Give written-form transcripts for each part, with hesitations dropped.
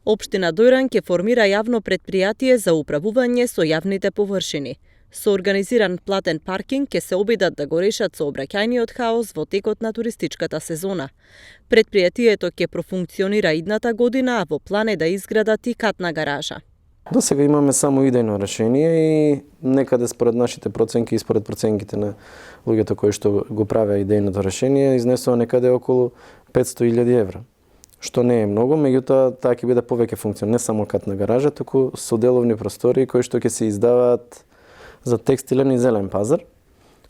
Општина Дојран ќе формира јавно претпријатие за управување со јавните површини. Со организиран платен паркинг ќе се обидат да го решат сообраќајниот хаос во текот на туристичката сезона. Претпријатието ќе профункционира идната година, а во план е да изградат и катна гаража. До сега имаме само идејно решение и некаде според нашите проценки и според проценките на луѓето кои што го правеа идејното решение изнесува некаде околу 500.000 евра. Што не е многу, меѓутоа таа ќе биде повеќе функција, не само катна гаража, туку со деловни простори кои што ќе се издаваат за текстилен и зелен пазар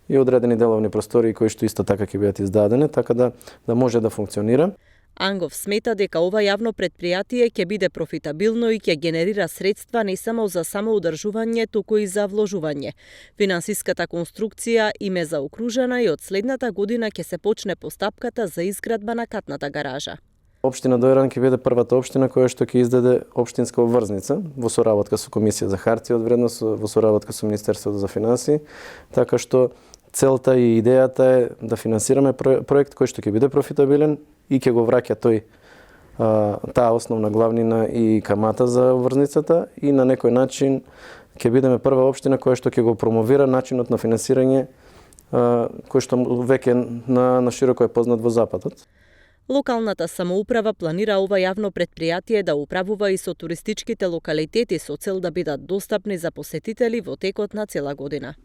и одредени деловни простори кои што исто така ќе бидат издадени, така да може да функционира. Ангов смета дека ова јавно претпријатие ќе биде профитабилно и ќе генерира средства не само за самоодржување, туку и за вложување. Финансиската конструкција им е заокружена и од следната година ќе се почне постапката за изградба на катната гаража. Општина Дојран ќе биде првата општина која што ќе издаде општинска обврзница во соработка со Комисија за харција од вредност, во соработка со Министерството за финансии, така што целта и идејата е да финансираме проект кој што ќе биде профитабилен и ќе го враќа тој таа основна главнина и камата за обврзницата и на некој начин ќе бидеме прва општина која што ќе го промовира начинот на финансирање кој што веќе на широко е познат во Западот. Локалната самоуправа планира ова јавно претпријатие да управува и со туристичките локалитети со цел да бидат достапни за посетители во текот на цела година.